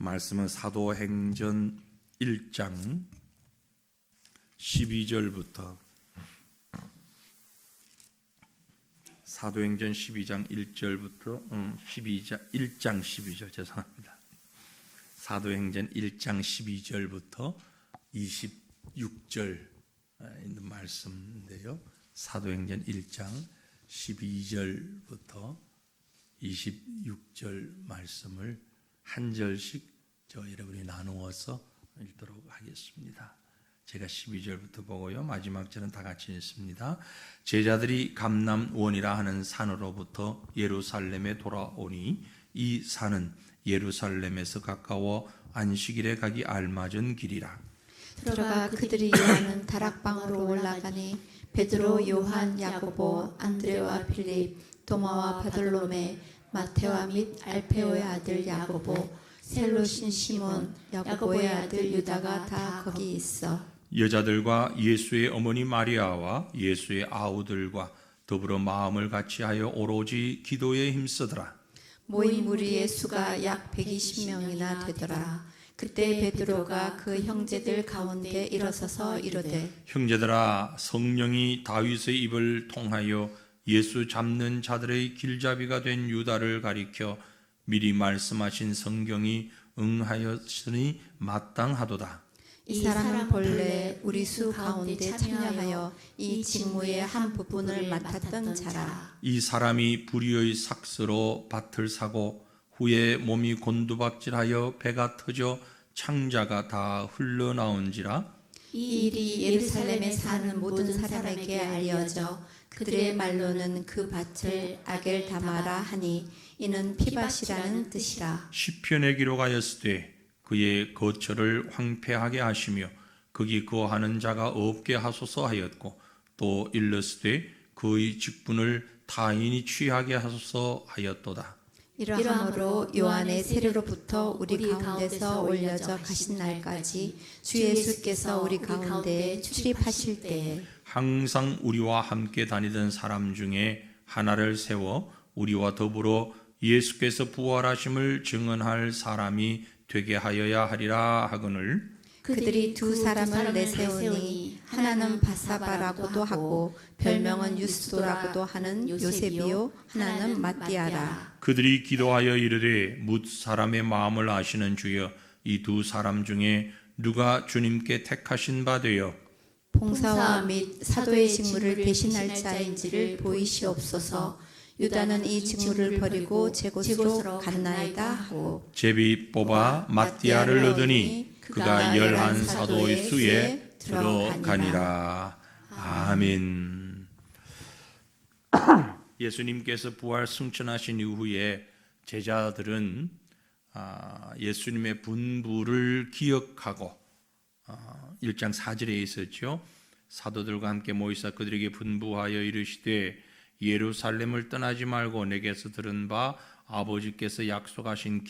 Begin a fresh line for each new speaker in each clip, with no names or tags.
말씀은 사도행전 1장 12절부터 사도행전 12장 1절부터 1장 12절 죄송합니다. 사도행전 1장 12절부터 26절 있는 말씀인데요. 사도행전 1장 12절부터 26절 말씀을 한 절씩 여러분이 나누어서 읽도록 하겠습니다. 제가 12절부터 보고요. 마지막 절은 다 같이 읽습니다. 제자들이 감람원이라 하는 산으로부터 예루살렘에 돌아오니 이 산은 예루살렘에서 가까워 안식일에 가기 알맞은 길이라.
들어가 그들이 요하는 다락방으로 올라가니 베드로, 요한, 야고보, 안드레와 필립, 도마와 바돌로메, 마테와 및 알페오의 아들 야고보, 셀로신 시몬, 야고보의 아들 유다가 다 거기 있어.
여자들과 예수의 어머니 마리아와 예수의 아우들과 더불어 마음을 같이하여 오로지 기도에 힘쓰더라.
모인 무리의 수가 약 120명이나 되더라. 그때 베드로가 그 형제들 가운데 일어서서 이르되,
형제들아, 성령이 다윗의 입을 통하여 예수 잡는 자들의 길잡이가 된 유다를 가리켜 미리 말씀하신 성경이 응하였으니 마땅하도다.
이 사람은 본래 우리 수 가운데 참여하여 이 직무의 한 부분을 맡았던 자라.
이 사람이 불의의 삭스로 밭을 사고 후에 몸이 곤두박질하여 배가 터져 창자가 다 흘러나온지라.
이 일이 예루살렘에 사는 모든 사람에게 알려져 그들의 말로는 그 밭을 아겔다마라 하니 이는 피밭이라는 뜻이라.
시편에 기록하였으되 그의 거처를 황폐하게 하시며 거기 거하는 자가 없게 하소서 하였고, 또 일렀으되 그의 직분을 타인이 취하게 하소서 하였도다.
이러함으로 요한의 세례로부터 우리 가운데서 올려져 가신 날까지 주 예수께서 우리 가운데 출입하실 때에
항상 우리와 함께 다니던 사람 중에 하나를 세워 우리와 더불어 예수께서 부활하심을 증언할 사람이 되게 하여야 하리라 하거늘.
그들이 두 사람을 내세우니 하나는 바사바라고도 하고 별명은 유스도라고도 하는 요셉이요 하나는 마띠아라.
그들이 기도하여 이르되 뭇 사람의 마음을 아시는 주여, 이 두 사람 중에 누가 주님께 택하신 바 되어
봉사와 및 사도의 직무를 대신할 자인지를 보이시옵소서. 유다는 이 직무를 버리고 제 곳으로 갔나이다 하고
제비 뽑아 마띠아를 얻으니 그가 11 사도의 수에 들어가니라. 아멘. 예수님께서 부활 승천하신 이후에 제자들은 예수님의 분부를 기억하고 1장 4절에 있었죠. 사도들과 함께 모이사 그들에게 분부하여 이르시되 예루살렘을 떠나지 말고 내게서 들은 바 아버지께서 약속하신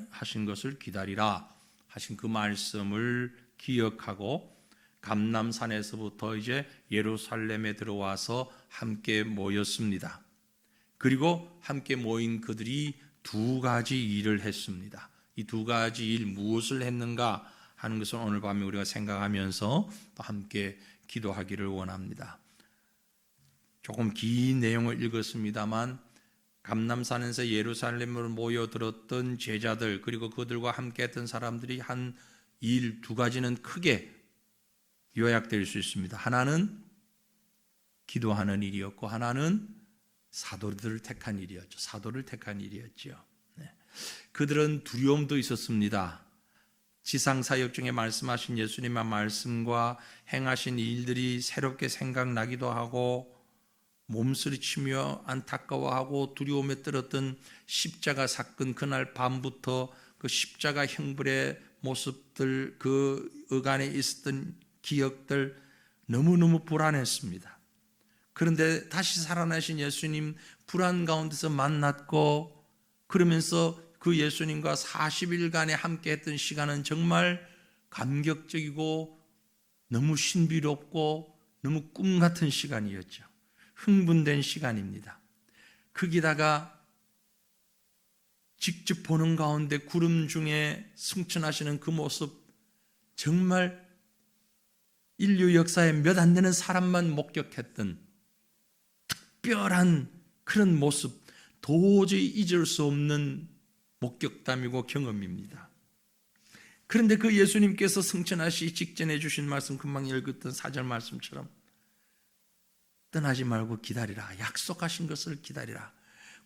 하신 것을 기다리라 하신 그 말씀을 기억하고 감람산에서부터 이제 예루살렘에 들어와서 함께 모였습니다. 그리고 함께 모인 그들이 두 가지 일을 했습니다. 이 두 가지 일 무엇을 했는가 하는 것을 오늘 밤에 우리가 생각하면서 또 함께 기도하기를 원합니다. 조금 긴 내용을 읽었습니다만 감람산에서 예루살렘으로 모여들었던 제자들 그리고 그들과 함께했던 사람들이 한 일 두 가지는 크게 요약될 수 있습니다. 하나는 기도하는 일이었고 하나는 사도를 택한 일이었죠. 사도를 택한 일이었죠. 네. 그들은 두려움도 있었습니다. 지상사역 중에 말씀하신 예수님의 말씀과 행하신 일들이 새롭게 생각나기도 하고 몸서리치며 안타까워하고 두려움에 떨었던 십자가 사건 그날 밤부터 그 십자가 형벌의 모습들 그 어간에 있었던 기억들 너무너무 불안했습니다. 그런데 다시 살아나신 예수님 불안 가운데서 만났고 그러면서 그 예수님과 40일간에 함께했던 시간은 정말 감격적이고 너무 신비롭고 너무 꿈 같은 시간이었죠. 흥분된 시간입니다. 거기다가 직접 보는 가운데 구름 중에 승천하시는 그 모습, 정말 인류 역사에 몇 안 되는 사람만 목격했던 특별한 그런 모습, 도저히 잊을 수 없는 목격담이고 경험입니다. 그런데 그 예수님께서 승천하시기 직전에 주신 말씀, 금방 읽었던 4절 말씀처럼 떠나지 말고 기다리라. 약속하신 것을 기다리라.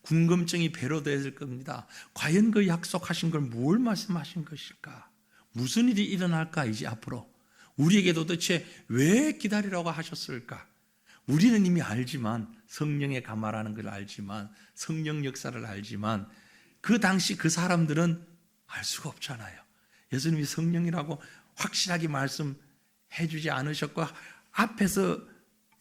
궁금증이 배로 됐을 겁니다. 과연 그 약속하신 걸 뭘 말씀하신 것일까? 무슨 일이 일어날까? 이제 앞으로 우리에게 도대체 왜 기다리라고 하셨을까? 우리는 이미 알지만, 성령의 감화라는 걸 알지만, 성령 역사를 알지만, 그 당시 그 사람들은 알 수가 없잖아요. 예수님이 성령이라고 확실하게 말씀해 주지 않으셨고 앞에서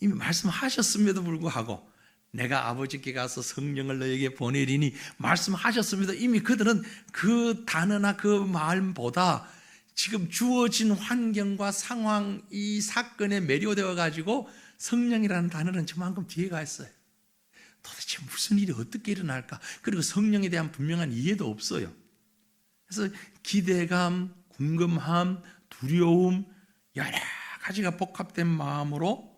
이미 말씀하셨음에도 불구하고 내가 아버지께 가서 성령을 너에게 보내리니 말씀하셨음에도 이미 그들은 그 단어나 그 마음보다 지금 주어진 환경과 상황, 이 사건에 매료되어 가지고 성령이라는 단어는 저만큼 뒤에 가 있어요. 도대체 무슨 일이 어떻게 일어날까? 그리고 성령에 대한 분명한 이해도 없어요. 그래서 기대감, 궁금함, 두려움, 여러 가지가 복합된 마음으로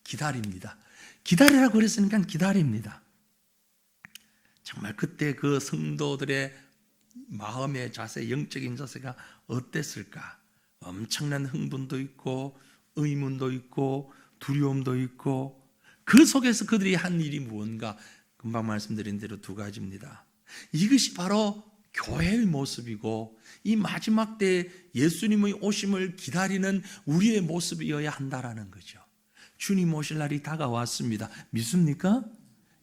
기다립니다. 기다리라고 그랬으니까 기다립니다. 정말 그때 그 성도들의 마음의 자세, 영적인 자세가 어땠을까? 엄청난 흥분도 있고 의문도 있고 두려움도 있고, 그 속에서 그들이 한 일이 무언가, 금방 말씀드린 대로 두 가지입니다. 이것이 바로 교회의 모습이고 이 마지막 때 예수님의 오심을 기다리는 우리의 모습이어야 한다라는 거죠. 주님 오실 날이 다가왔습니다. 믿습니까?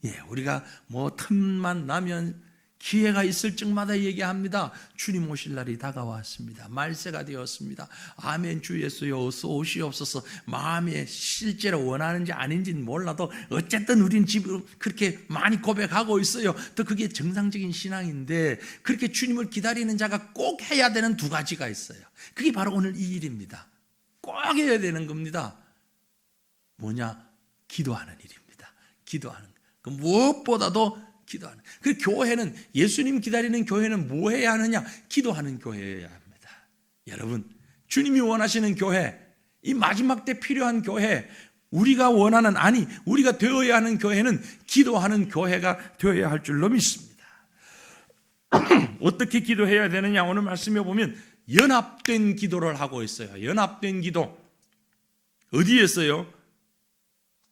예, 우리가 뭐 틈만 나면 기회가 있을 적마다 얘기합니다. 주님 오실 날이 다가왔습니다. 말세가 되었습니다. 아멘. 주 예수여 어서 오시옵소서. 마음에 실제로 원하는지 아닌지는 몰라도 어쨌든 우린 지금 그렇게 많이 고백하고 있어요. 또 그게 정상적인 신앙인데, 그렇게 주님을 기다리는 자가 꼭 해야 되는 두 가지가 있어요. 그게 바로 오늘 이 일입니다. 꼭 해야 되는 겁니다. 뭐냐? 기도하는 일입니다. 기도하는 거. 그 무엇보다도 기도하는. 그 교회는, 예수님 기다리는 교회는 뭐 해야 하느냐? 기도하는 교회여야 합니다. 여러분, 주님이 원하시는 교회, 이 마지막 때 필요한 교회, 우리가 원하는, 아니 우리가 되어야 하는 교회는 기도하는 교회가 되어야 할 줄로 믿습니다. 어떻게 기도해야 되느냐? 오늘 말씀에 보면 연합된 기도를 하고 있어요. 연합된 기도. 어디에서요?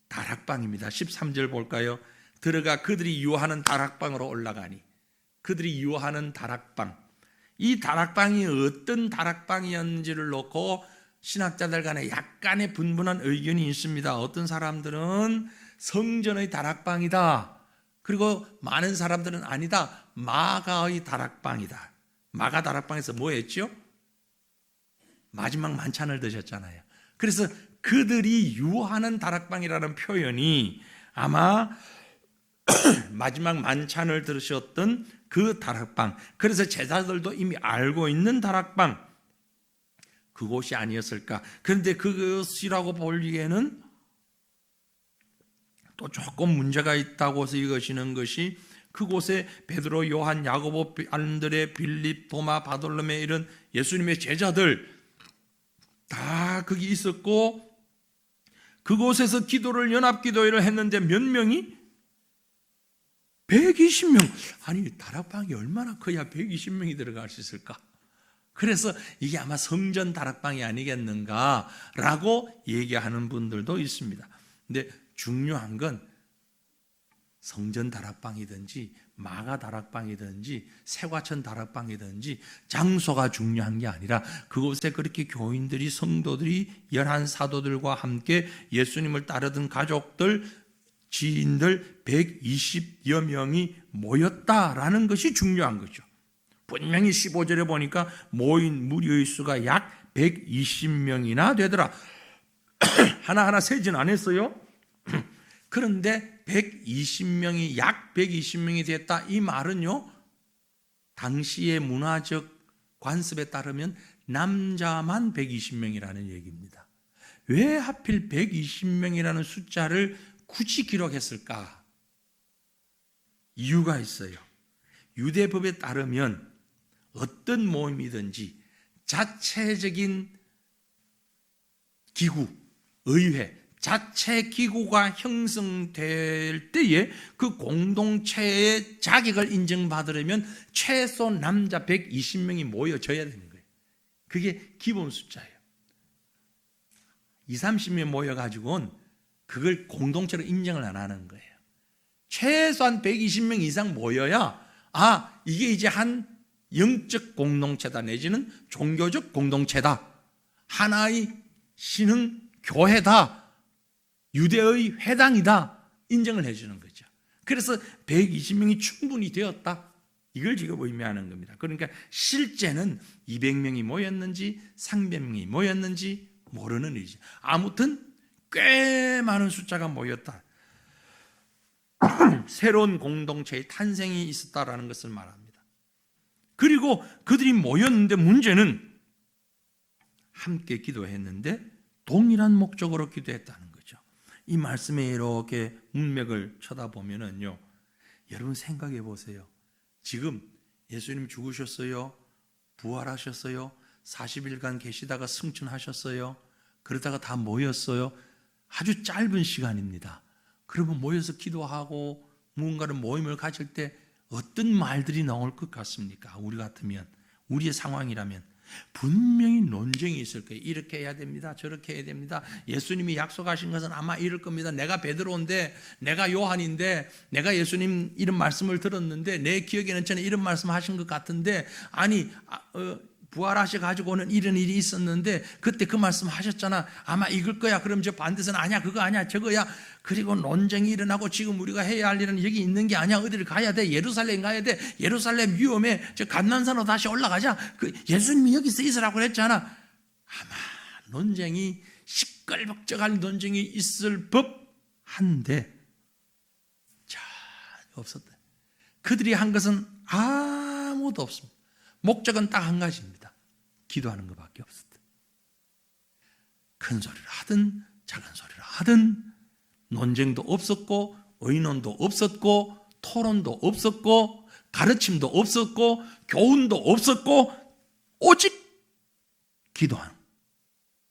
다락방입니다. 13절 볼까요? 들어가 그들이 유하는 다락방으로 올라가니. 그들이 유하는 다락방. 이 다락방이 어떤 다락방이었는지를 놓고 신학자들 간에 약간의 분분한 의견이 있습니다. 어떤 사람들은 성전의 다락방이다. 그리고 많은 사람들은 아니다. 마가의 다락방이다. 마가 다락방에서 뭐 했죠? 마지막 만찬을 드셨잖아요. 그래서 그들이 유하는 다락방이라는 표현이 아마 마지막 만찬을 들으셨던 그 다락방, 그래서 제자들도 이미 알고 있는 다락방, 그곳이 아니었을까. 그런데 그것이라고 보기에는 또 조금 문제가 있다고 해서 이것이는 것이, 그곳에 베드로, 요한, 야고보, 안드레, 빌립, 도마, 바돌로메 이런 예수님의 제자들 다 거기 있었고, 그곳에서 기도를, 연합기도회를 했는데 몇 명이? 120명. 아니 다락방이 얼마나 커야 120명이 들어갈 수 있을까? 그래서 이게 아마 성전 다락방이 아니겠는가라고 얘기하는 분들도 있습니다. 근데 중요한 건 성전 다락방이든지 마가 다락방이든지 세과천 다락방이든지 장소가 중요한 게 아니라, 그곳에 그렇게 교인들이, 성도들이 11 사도들과 함께 예수님을 따르던 가족들, 지인들 120여 명이 모였다라는 것이 중요한 거죠. 분명히 15절에 보니까 모인 무리의 수가 약 120명이나 되더라. 하나하나 세지는 안 했어요. 그런데 120명이, 약 120명이 됐다. 이 말은요, 당시의 문화적 관습에 따르면 남자만 120명이라는 얘기입니다. 왜 하필 120명이라는 숫자를 굳이 기록했을까? 이유가 있어요. 유대법에 따르면 어떤 모임이든지 자체적인 기구, 의회, 자체 기구가 형성될 때에 그 공동체의 자격을 인정받으려면 최소 남자 120명이 모여져야 되는 거예요. 그게 기본 숫자예요. 20, 30명 모여가지고는 그걸 공동체로 인정을 안 하는 거예요. 최소한 120명 이상 모여야 이게 이제 한 영적 공동체다 내지는 종교적 공동체다, 하나의 신흥 교회다, 유대의 회당이다 인정을 해주는 거죠. 그래서 120명이 충분히 되었다, 이걸 지금 의미하는 겁니다. 그러니까 실제는 200명이 모였는지 300명이 모였는지 모르는 일이죠. 아무튼 꽤 많은 숫자가 모였다, 새로운 공동체의 탄생이 있었다라는 것을 말합니다. 그리고 그들이 모였는데 문제는 함께 기도했는데 동일한 목적으로 기도했다는 거죠. 이 말씀에 이렇게 문맥을 쳐다보면은요, 여러분 생각해 보세요. 지금 예수님 죽으셨어요, 부활하셨어요, 40일간 계시다가 승천하셨어요, 그러다가 다 모였어요. 아주 짧은 시간입니다. 그러면 모여서 기도하고 무언가를 모임을 가질 때 어떤 말들이 나올 것 같습니까? 우리 같으면, 우리의 상황이라면 분명히 논쟁이 있을 거예요. 이렇게 해야 됩니다, 저렇게 해야 됩니다. 예수님이 약속하신 것은 아마 이럴 겁니다. 내가 베드로인데, 내가 요한인데, 내가 예수님 이런 말씀을 들었는데 내 기억에는 전에 이런 말씀 하신 것 같은데, 아니 부활하셔가지고는 이런 일이 있었는데 그때 그 말씀 하셨잖아, 아마 이걸 거야. 그럼 저 반대서는 아니야, 그거 아니야, 저거야. 그리고 논쟁이 일어나고 지금 우리가 해야 할 일은 여기 있는 게 아니야, 어디를 가야 돼, 예루살렘 가야 돼, 예루살렘 위험해, 저 감난산으로 다시 올라가자, 그 예수님이 여기서 있으라고 그랬잖아. 아마 논쟁이, 시끌벅적한 논쟁이 있을 법한데 전혀 없었다. 그들이 한 것은 아무도 없습니다. 목적은 딱 한 가지입니다. 기도하는 것밖에 없었다. 큰 소리를 하든 작은 소리를 하든 논쟁도 없었고 의논도 없었고 토론도 없었고 가르침도 없었고 교훈도 없었고 오직 기도하는,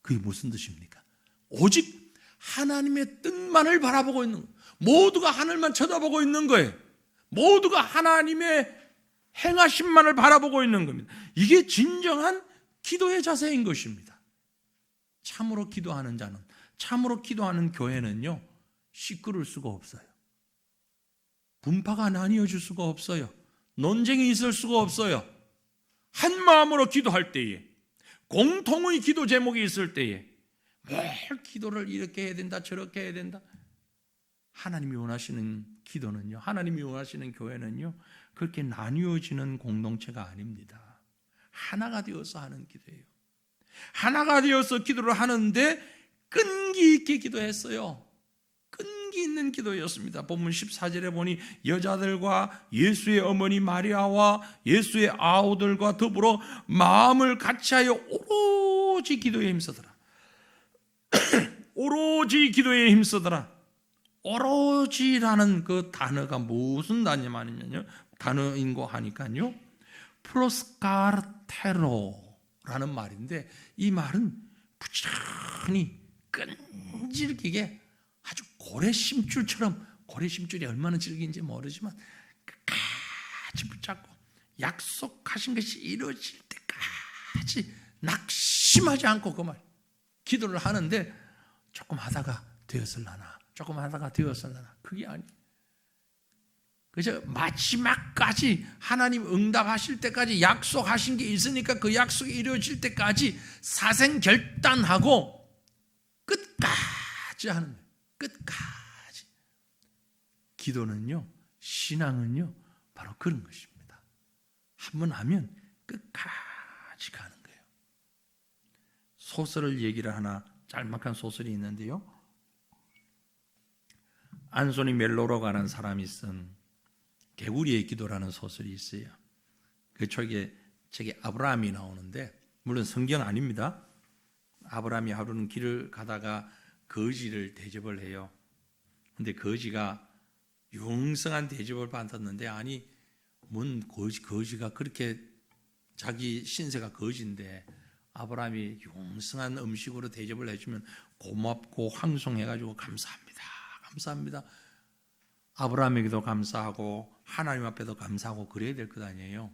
그게 무슨 뜻입니까? 오직 하나님의 뜻만을 바라보고 있는 거예요. 모두가 하늘만 쳐다보고 있는 거예요. 모두가 하나님의 행하심만을 바라보고 있는 겁니다. 이게 진정한 기도의 자세인 것입니다. 참으로 기도하는 자는, 참으로 기도하는 교회는요, 시끄러울 수가 없어요. 분파가 나뉘어질 수가 없어요. 논쟁이 있을 수가 없어요. 한 마음으로 기도할 때에, 공통의 기도 제목이 있을 때에 뭘 기도를 이렇게 해야 된다, 저렇게 해야 된다. 하나님이 원하시는 기도는요, 하나님이 원하시는 교회는요, 그렇게 나뉘어지는 공동체가 아닙니다. 하나가 되어서 하는 기도예요. 하나가 되어서 기도를 하는데 끈기 있게 기도했어요. 끈기 있는 기도였습니다. 본문 14절에 보니 여자들과 예수의 어머니 마리아와 예수의 아우들과 더불어 마음을 같이하여 오로지 기도에 힘쓰더라. 오로지 기도에 힘쓰더라. 오로지라는 그 단어가 무슨 단어냐면요, 단어인고 하니까요, 프로스카르테로라는 말인데, 이 말은 부지런히 끈질기게 아주 고래심줄처럼, 고래심줄이 얼마나 질긴지 모르지만 끝까지 붙잡고 약속하신 것이 이루어질 때까지 낙심하지 않고 그 말 기도를 하는데, 조금 하다가 되었을라나, 조금 하다가 되었을라나, 그게 아니에요. 그래서 마지막까지 하나님 응답하실 때까지 약속하신 게 있으니까 그 약속이 이루어질 때까지 사생결단하고 끝까지 하는 거예요. 끝까지. 기도는요, 신앙은요, 바로 그런 것입니다. 한 번 하면 끝까지 가는 거예요. 소설을 얘기를 하나, 짤막한 소설이 있는데요, 안소니 멜로로 가는 사람이 쓴 개구리의 기도라는 소설이 있어요. 그 책에 아브라함이 나오는데, 물론 성경 아닙니다. 아브라함이 하루는 길을 가다가 거지를 대접을 해요. 근데 거지가 융성한 대접을 받았는데, 아니 거지가 그렇게 자기 신세가 거지인데 아브라함이 용성한 음식으로 대접을 해주면 고맙고 황송해가지고 감사합니다. 감사합니다. 아브라함에게도 감사하고 하나님 앞에도 감사하고 그래야 될 것 아니에요.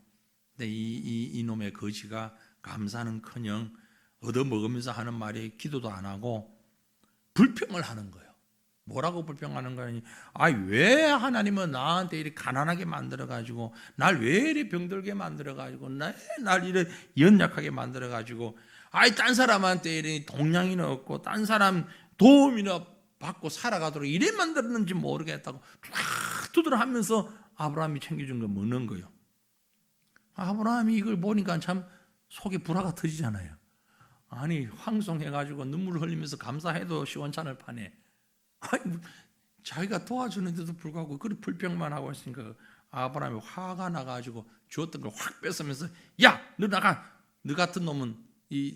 근데 이놈의 거지가 감사는커녕 얻어먹으면서 하는 말이 기도도 안 하고 불평을 하는 거예요. 뭐라고 불평하는 거니? 왜 하나님은 나한테 이렇게 가난하게 만들어가지고 날 왜 이렇게 병들게 만들어가지고 날 이렇게 연약하게 만들어가지고 딴 사람한테 이렇게 동양이나 없고 딴 사람 도움이나 받고 살아가도록 이래 만들었는지 모르겠다고 쫙 두드러하면서 아브라함이 챙겨준 거 먹는 거예요. 아브라함이 이걸 보니까 참 속에 불화가 터지잖아요. 황송해가지고 눈물 흘리면서 감사해도 시원찮을 판에 자기가 도와주는데도 불구하고 그렇게 불평만 하고 있으니까 아브라함이 화가 나가지고 주었던 걸 확 뺏으면서 야, 너 나가. 너 같은 놈은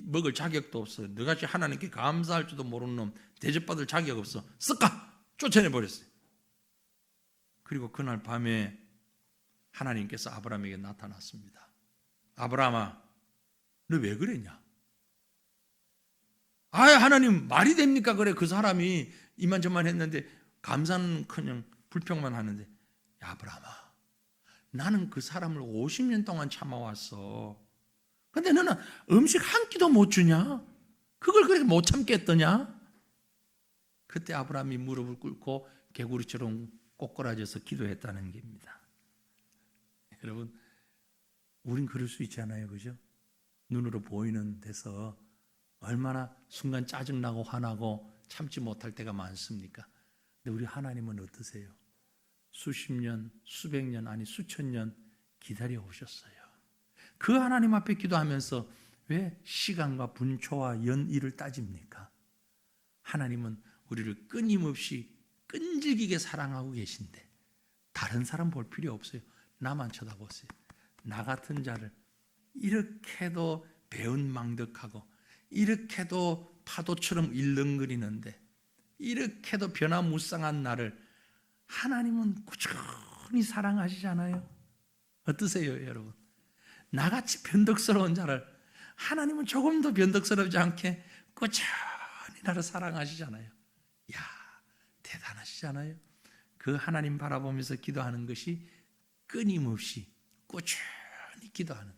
먹을 자격도 없어. 너같이 하나님께 감사할 줄도 모르는 놈, 대접받을 자격 없어. 쓱가 쫓아내버렸어요. 그리고 그날 밤에 하나님께서 아브라함에게 나타났습니다. 아브라함아, 너 왜 그랬냐? 하나님 말이 됩니까? 그래, 그 사람이 이만저만 했는데 감사는커녕 불평만 하는데, 야, 아브라함아, 나는 그 사람을 50년 동안 참아왔어. 근데 너는 음식 한 끼도 못 주냐? 그걸 그렇게 못 참겠더냐? 그때 아브라함이 무릎을 꿇고 개구리처럼 꼬꾸라져서 기도했다는 겁니다. 여러분, 우린 그럴 수 있잖아요, 그죠? 눈으로 보이는 데서 얼마나 순간 짜증나고 화나고 참지 못할 때가 많습니까? 근데 우리 하나님은 어떠세요? 수십 년, 수백 년, 아니 수천 년 기다려 오셨어요. 그 하나님 앞에 기도하면서 왜 시간과 분초와 연일을 따집니까? 하나님은 우리를 끊임없이 끈질기게 사랑하고 계신데 다른 사람 볼 필요 없어요. 나만 쳐다보세요. 나 같은 자를 이렇게도 배은망덕하고 이렇게도 파도처럼 일렁거리는데 이렇게도 변화무쌍한 나를 하나님은 꾸준히 사랑하시잖아요. 어떠세요, 여러분? 나같이 변덕스러운 자를 하나님은 조금도 변덕스럽지 않게 꾸준히 나를 사랑하시잖아요. 야, 대단하시잖아요. 그 하나님 바라보면서 기도하는 것이 끊임없이 꾸준히 기도하는,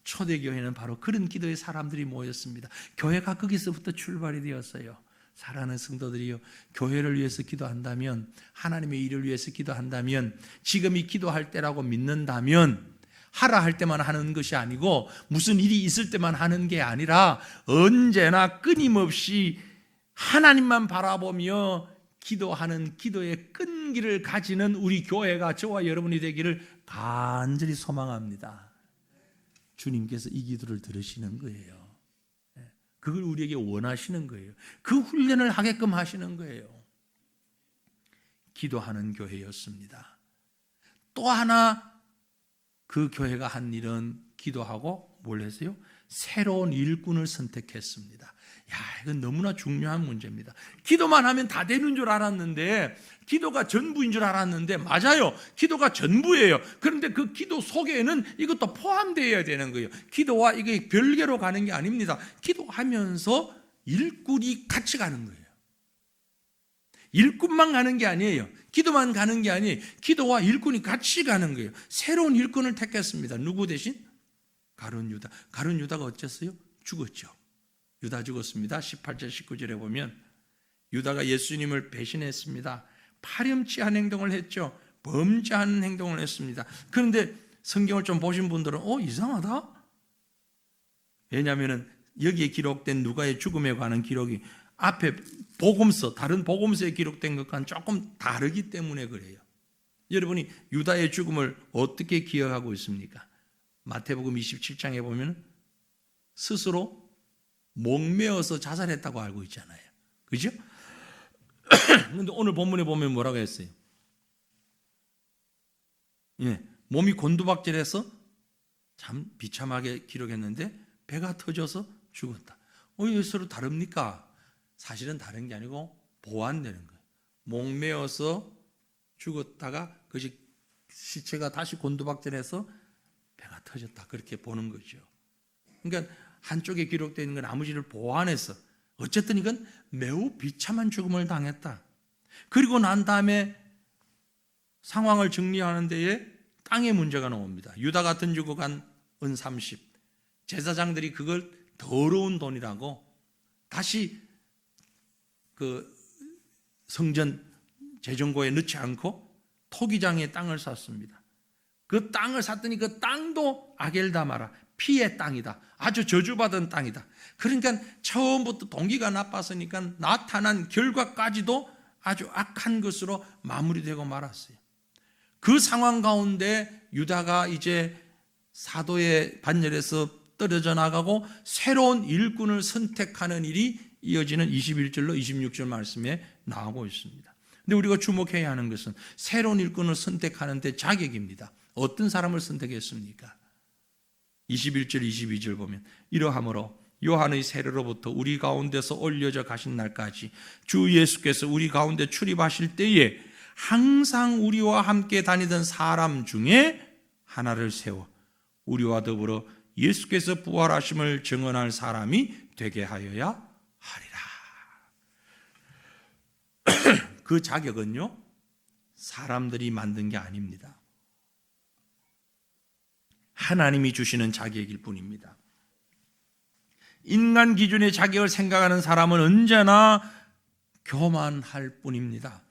초대교회는 바로 그런 기도의 사람들이 모였습니다. 교회가 거기서부터 출발이 되었어요. 사랑하는 성도들이요, 교회를 위해서 기도한다면, 하나님의 일을 위해서 기도한다면, 지금이 기도할 때라고 믿는다면 하라 할 때만 하는 것이 아니고 무슨 일이 있을 때만 하는 게 아니라 언제나 끊임없이 하나님만 바라보며 기도하는 기도의 끈기를 가지는 우리 교회가 저와 여러분이 되기를 간절히 소망합니다. 주님께서 이 기도를 들으시는 거예요. 그걸 우리에게 원하시는 거예요. 그 훈련을 하게끔 하시는 거예요. 기도하는 교회였습니다. 또 하나 그 교회가 한 일은 기도하고 뭘 했어요? 새로운 일꾼을 선택했습니다. 야, 이건 너무나 중요한 문제입니다. 기도만 하면 다 되는 줄 알았는데, 기도가 전부인 줄 알았는데, 맞아요. 기도가 전부예요. 그런데 그 기도 속에는 이것도 포함되어야 되는 거예요. 기도와 이게 별개로 가는 게 아닙니다. 기도하면서 일꾼이 같이 가는 거예요. 일꾼만 가는 게 아니에요. 기도만 가는 게 아니에요. 기도와 일꾼이 같이 가는 거예요. 새로운 일꾼을 택했습니다. 누구 대신? 가룟 유다. 가룟 유다가 어쨌어요? 죽었죠. 유다 죽었습니다. 18절 19절에 보면 유다가 예수님을 배신했습니다. 파렴치한 행동을 했죠. 범죄한 행동을 했습니다. 그런데 성경을 좀 보신 분들은 이상하다? 왜냐하면 여기에 기록된 누가의 죽음에 관한 기록이 앞에 복음서, 다른 복음서에 기록된 것과는 조금 다르기 때문에 그래요. 여러분이 유다의 죽음을 어떻게 기억하고 있습니까? 마태복음 27장에 보면 스스로 목매어서 자살했다고 알고 있잖아요. 그죠? 그런데 오늘 본문에 보면 뭐라고 했어요? 몸이 곤두박질해서 참 비참하게 기록했는데 배가 터져서 죽었다. 이게 서로 다릅니까? 사실은 다른 게 아니고 보완되는 거예요. 목매어서 죽었다가 그것이 시체가 다시 곤두박질해서 배가 터졌다, 그렇게 보는 거죠. 그러니까 한쪽에 기록되어 있는 건 나머지를 보완해서 어쨌든 이건 매우 비참한 죽음을 당했다. 그리고 난 다음에 상황을 정리하는 데에 땅의 문제가 나옵니다. 유다가 던지고 간 은 30, 제사장들이 그걸 더러운 돈이라고 다시 그 성전 재정고에 넣지 않고 토기장에 땅을 샀습니다. 그 땅을 샀더니 그 땅도 아겔다마라, 피의 땅이다, 아주 저주받은 땅이다. 그러니까 처음부터 동기가 나빴으니까 나타난 결과까지도 아주 악한 것으로 마무리되고 말았어요. 그 상황 가운데 유다가 이제 사도의 반열에서 떨어져 나가고 새로운 일꾼을 선택하는 일이 이어지는 21절로 26절 말씀에 나오고 있습니다. 근데 우리가 주목해야 하는 것은 새로운 일꾼을 선택하는 데 자격입니다. 어떤 사람을 선택했습니까? 21절 22절 보면 이러하므로 요한의 세례로부터 우리 가운데서 올려져 가신 날까지 주 예수께서 우리 가운데 출입하실 때에 항상 우리와 함께 다니던 사람 중에 하나를 세워 우리와 더불어 예수께서 부활하심을 증언할 사람이 되게 하여야 하리라. 그 자격은요, 사람들이 만든 게 아닙니다. 하나님이 주시는 자격일 뿐입니다. 인간 기준의 자격을 생각하는 사람은 언제나 교만할 뿐입니다.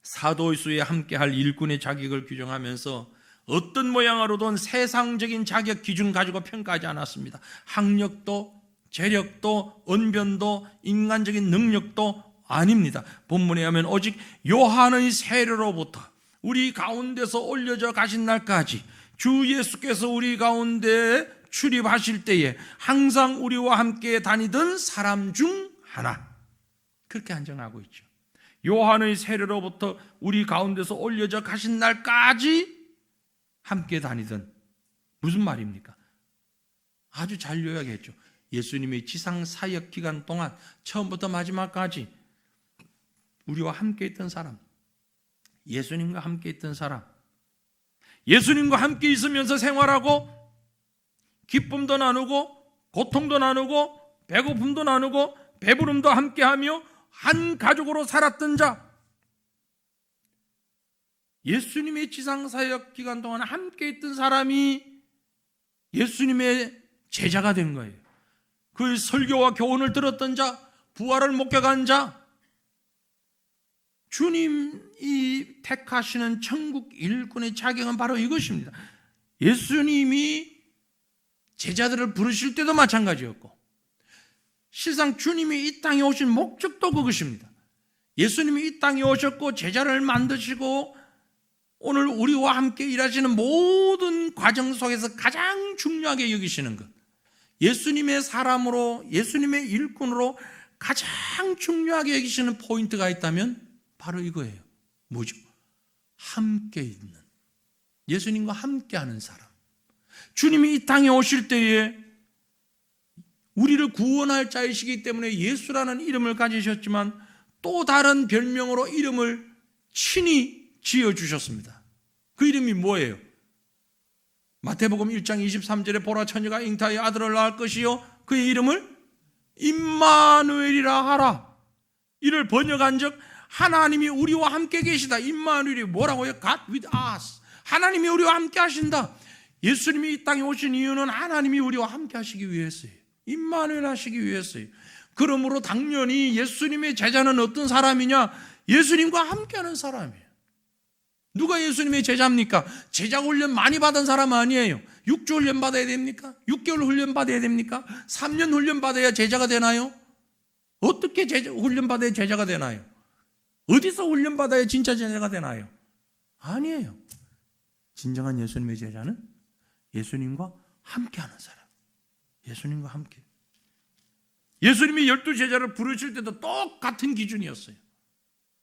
사도의 수에 함께할 일꾼의 자격을 규정하면서 어떤 모양으로든 세상적인 자격 기준 가지고 평가하지 않았습니다. 학력도, 재력도, 언변도, 인간적인 능력도 아닙니다. 본문에 하면 오직 요한의 세례로부터 우리 가운데서 올려져 가신 날까지 주 예수께서 우리 가운데 출입하실 때에 항상 우리와 함께 다니던 사람 중 하나, 그렇게 한정하고 있죠. 요한의 세례로부터 우리 가운데서 올려져 가신 날까지 함께 다니던, 무슨 말입니까? 아주 잘 요약했죠. 예수님의 지상 사역 기간 동안 처음부터 마지막까지 우리와 함께 있던 사람, 예수님과 함께 있던 사람, 예수님과 함께 있으면서 생활하고 기쁨도 나누고 고통도 나누고 배고픔도 나누고 배부름도 함께하며 한 가족으로 살았던 자, 예수님의 지상사역 기간 동안 함께 있던 사람이 예수님의 제자가 된 거예요. 그 설교와 교훈을 들었던 자, 부활을 목격한 자, 주님이 택하시는 천국 일꾼의 자격은 바로 이것입니다. 예수님이 제자들을 부르실 때도 마찬가지였고, 실상 주님이 이 땅에 오신 목적도 그것입니다. 예수님이 이 땅에 오셨고 제자를 만드시고 오늘 우리와 함께 일하시는 모든 과정 속에서 가장 중요하게 여기시는 것, 예수님의 사람으로, 예수님의 일꾼으로 가장 중요하게 여기시는 포인트가 있다면 바로 이거예요. 뭐죠? 함께 있는, 예수님과 함께하는 사람. 주님이 이 땅에 오실 때에 우리를 구원할 자이시기 때문에 예수라는 이름을 가지셨지만 또 다른 별명으로 이름을 친히 지어주셨습니다. 그 이름이 뭐예요? 마태복음 1장 23절에 보라 처녀가 잉타의 아들을 낳을 것이요 그의 이름을 임마누엘이라 하라. 이를 번역한 적 하나님이 우리와 함께 계시다. 임마누엘이 뭐라고요? God with us. 하나님이 우리와 함께 하신다. 예수님이 이 땅에 오신 이유는 하나님이 우리와 함께 하시기 위해서예요. 임마누엘 하시기 위해서예요. 그러므로 당연히 예수님의 제자는 어떤 사람이냐? 예수님과 함께하는 사람이에요. 누가 예수님의 제자입니까? 제자 훈련 많이 받은 사람 아니에요. 6주 훈련 받아야 됩니까? 6개월 훈련 받아야 됩니까? 3년 훈련 받아야 제자가 되나요? 어떻게 훈련 받아야 제자가 되나요? 어디서 훈련 받아야 진짜 제자가 되나요? 아니에요. 진정한 예수님의 제자는 예수님과 함께하는 사람. 예수님과 함께. 예수님이 12제자를 부르실 때도 똑같은 기준이었어요.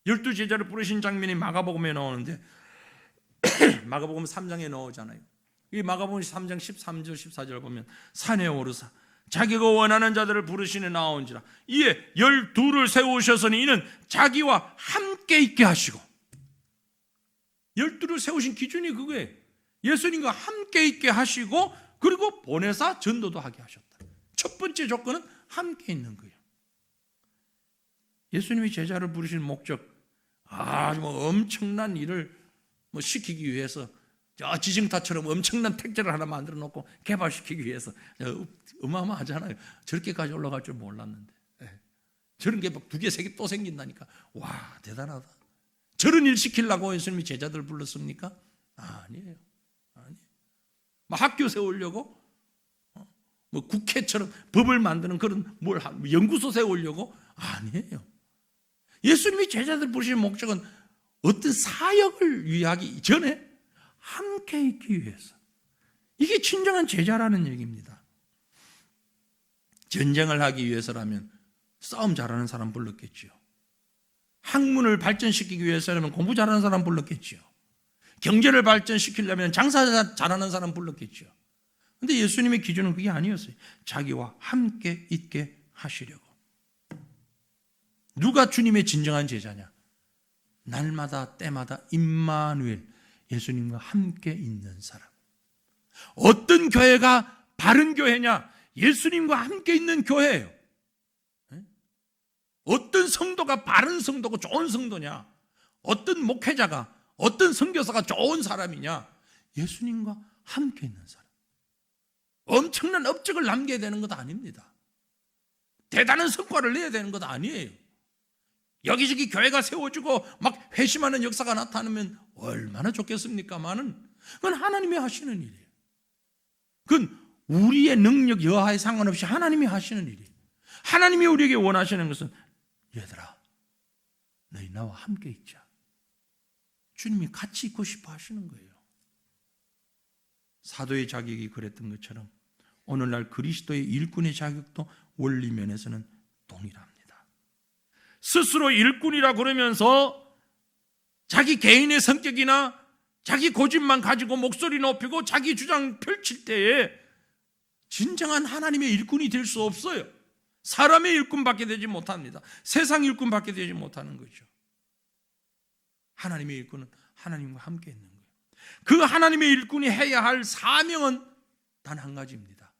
12제자를 부르신 장면이 마가복음에 나오는데 마가복음 3장에 나오잖아요. 이 마가복음 3장 13절 14절 보면 산에 오르사 자기가 원하는 자들을 부르시니 나온지라 이에 12를 세우셨으니 이는 자기와 함께 있게 하시고, 12를 세우신 기준이 그거예요. 예수님과 함께 있게 하시고 그리고 보내사 전도도 하게 하셨다. 첫 번째 조건은 함께 있는 거예요. 예수님이 제자를 부르신 목적, 아주 엄청난 일을 시키기 위해서 저 지정타처럼 엄청난 택지를 하나 만들어 놓고 개발시키기 위해서 어마어마하잖아요. 저렇게까지 올라갈 줄 몰랐는데 저런 게 막 2개, 3개 또 생긴다니까. 와, 대단하다. 저런 일 시키려고 예수님이 제자들 불렀습니까? 아니에요. 학교 세우려고, 국회처럼 법을 만드는 그런 연구소 세우려고? 아니에요. 예수님이 제자들 부르신 목적은 어떤 사역을 위하기 전에 함께 있기 위해서. 이게 진정한 제자라는 얘기입니다. 전쟁을 하기 위해서라면 싸움 잘하는 사람 불렀겠죠. 학문을 발전시키기 위해서라면 공부 잘하는 사람 불렀겠죠. 경제를 발전시키려면 장사 잘하는 사람 불렀겠죠. 그런데 예수님의 기준은 그게 아니었어요. 자기와 함께 있게 하시려고. 누가 주님의 진정한 제자냐? 날마다 때마다 임마누엘, 예수님과 함께 있는 사람. 어떤 교회가 바른 교회냐? 예수님과 함께 있는 교회예요. 어떤 성도가 바른 성도고 좋은 성도냐? 어떤 목회자가, 어떤 선교사가 좋은 사람이냐? 예수님과 함께 있는 사람. 엄청난 업적을 남겨야 되는 것 아닙니다. 대단한 성과를 내야 되는 것 아니에요. 여기저기 교회가 세워지고 막 회심하는 역사가 나타나면 얼마나 좋겠습니까만은 그건 하나님이 하시는 일이에요. 그건 우리의 능력 여하에 상관없이 하나님이 하시는 일이에요. 하나님이 우리에게 원하시는 것은 얘들아, 너희 나와 함께 있자. 주님이 같이 있고 싶어 하시는 거예요. 사도의 자격이 그랬던 것처럼 오늘날 그리스도의 일꾼의 자격도 원리 면에서는 동일합니다. 스스로 일꾼이라 그러면서 자기 개인의 성격이나 자기 고집만 가지고 목소리 높이고 자기 주장 펼칠 때에 진정한 하나님의 일꾼이 될 수 없어요. 사람의 일꾼밖에 되지 못합니다. 세상 일꾼밖에 되지 못하는 거죠. 하나님의 일꾼은 하나님과 함께 있는 거예요. 그 하나님의 일꾼이 해야 할 사명은 단 한 가지입니다.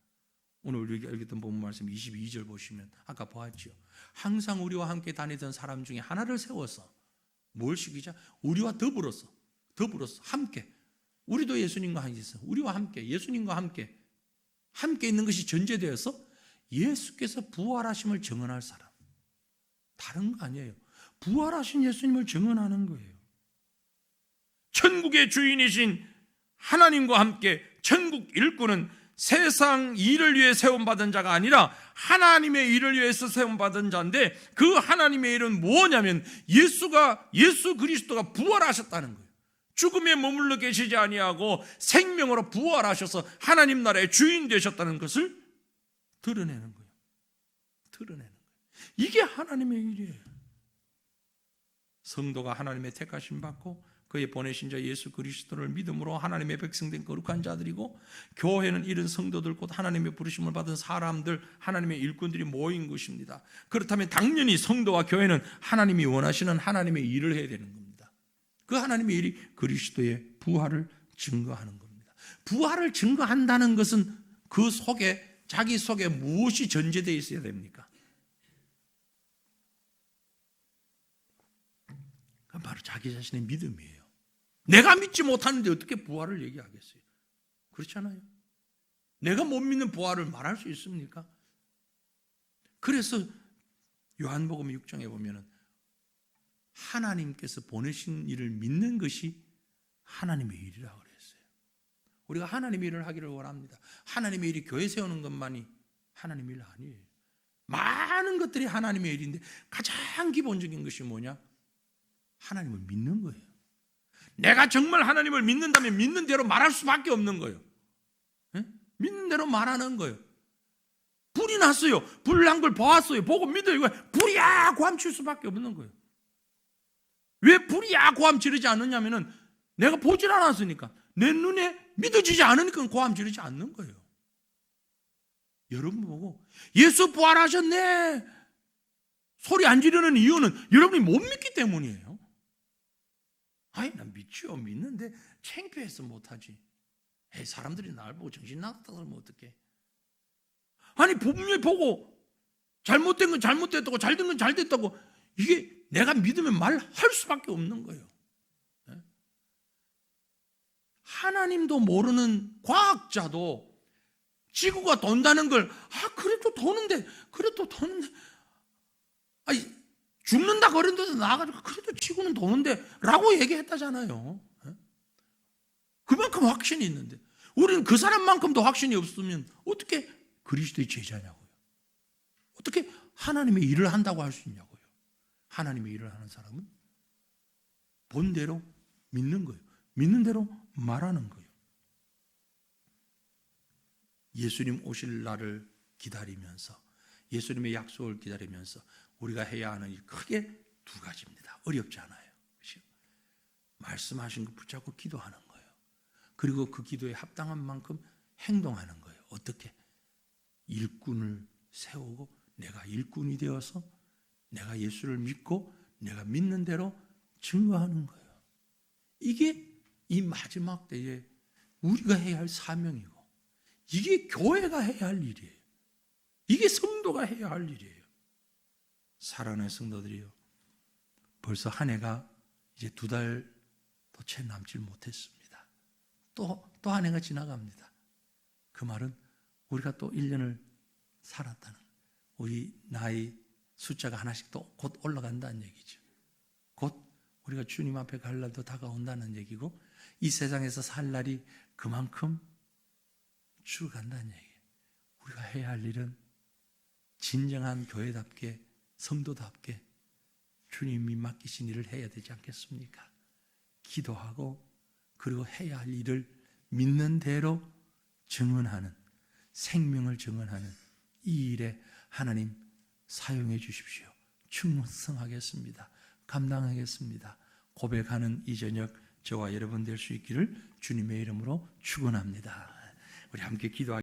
오늘 우리가 읽었던 본문 말씀 22절 보시면 아까 보았죠. 항상 우리와 함께 다니던 사람 중에 하나를 세워서 뭘 시키자? 우리와 더불어서 함께. 우리도 예수님과 함께 있어. 우리와 함께, 예수님과 함께 있는 것이 전제되어서 예수께서 부활하심을 증언할 사람. 다른 거 아니에요. 부활하신 예수님을 증언하는 거예요. 천국의 주인이신 하나님과 함께 천국 일꾼은 세상 일을 위해 세움받은 자가 아니라 하나님의 일을 위해서 세움받은 자인데 그 하나님의 일은 뭐냐면 예수 그리스도가 부활하셨다는 거예요. 죽음에 머물러 계시지 아니하고 생명으로 부활하셔서 하나님 나라의 주인 되셨다는 것을 드러내는 거예요. 이게 하나님의 일이에요. 성도가 하나님의 택하심 받고 그의 보내신 자 예수 그리스도를 믿음으로 하나님의 백성된 거룩한 자들이고 교회는 이런 성도들 곧 하나님의 부르심을 받은 사람들, 하나님의 일꾼들이 모인 것입니다. 그렇다면 당연히 성도와 교회는 하나님이 원하시는 하나님의 일을 해야 되는 겁니다. 그 하나님의 일이 그리스도의 부활을 증거하는 겁니다. 부활을 증거한다는 것은 그 속에 자기 속에 무엇이 전제되어 있어야 됩니까? 바로 자기 자신의 믿음이에요. 내가 믿지 못하는데 어떻게 부활을 얘기하겠어요? 그렇잖아요. 내가 못 믿는 부활을 말할 수 있습니까? 그래서 요한복음 6장에 보면은 하나님께서 보내신 일을 믿는 것이 하나님의 일이라고 그랬어요. 우리가 하나님의 일을 하기를 원합니다. 하나님의 일이 교회 세우는 것만이 하나님의 일 아니에요. 많은 것들이 하나님의 일인데 가장 기본적인 것이 뭐냐? 하나님을 믿는 거예요. 내가 정말 하나님을 믿는다면 믿는 대로 말할 수밖에 없는 거예요. 믿는 대로 말하는 거예요. 불이 났어요. 불 난 걸 보았어요. 보고 믿어요. 불이야! 고함칠 수밖에 없는 거예요. 왜 불이야! 고함 지르지 않느냐면은 내가 보질 않았으니까, 내 눈에 믿어지지 않으니까 고함 지르지 않는 거예요. 여러분 보고 예수 부활하셨네 소리 안 지르는 이유는 여러분이 못 믿기 때문이에요. 아이, 난 믿죠. 믿는데 창피해서 못하지. 에이, 사람들이 나를 보고 정신 나갔다 그러면 어떡해. 아니, 분명히 보고 잘못된 건 잘못됐다고 잘된 건 잘됐다고, 이게 내가 믿으면 말할 수밖에 없는 거예요. 하나님도 모르는 과학자도 지구가 돈다는 걸, 그래도 도는데, 아니, 죽는다 그랬는데도 나가지고, 그래도 지구는 도는데, 라고 얘기했다잖아요. 그만큼 확신이 있는데, 우리는 그 사람만큼도 확신이 없으면, 어떻게 그리스도의 제자냐고요. 어떻게 하나님의 일을 한다고 할 수 있냐고요. 하나님의 일을 하는 사람은 본대로 믿는 거예요. 믿는 대로 말하는 거예요. 예수님 오실 날을 기다리면서, 예수님의 약속을 기다리면서 우리가 해야 하는 일 크게 두 가지입니다. 어렵지 않아요. 그렇죠? 말씀하신 거 붙잡고 기도하는 거예요. 그리고 그 기도에 합당한 만큼 행동하는 거예요. 어떻게? 일꾼을 세우고 내가 일꾼이 되어서 내가 예수를 믿고 내가 믿는 대로 증거하는 거예요. 이게 이 마지막 때에 우리가 해야 할 사명이고, 이게 교회가 해야 할 일이에요. 이게 성도가 해야 할 일이에요. 사랑하는 성도들이요, 벌써 한 해가 이제 2달도 채 남질 못했습니다. 또 한 해가 지나갑니다. 그 말은 우리가 또 1년을 살았다는, 우리 나이 숫자가 하나씩 또 곧 올라간다는 얘기죠. 곧 우리가 주님 앞에 갈 날도 다가온다는 얘기고, 이 세상에서 살 날이 그만큼 줄어간다는 얘기예요. 우리가 해야 할 일은 진정한 교회답게, 성도답게 주님이 맡기신 일을 해야 되지 않겠습니까? 기도하고, 그리고 해야 할 일을 믿는 대로 증언하는, 생명을 증언하는 이 일에 하나님 사용해 주십시오. 충성하겠습니다. 감당하겠습니다. 고백하는 이 저녁 저와 여러분 될 수 있기를 주님의 이름으로 축원합니다. 우리 함께 기도하겠습니다.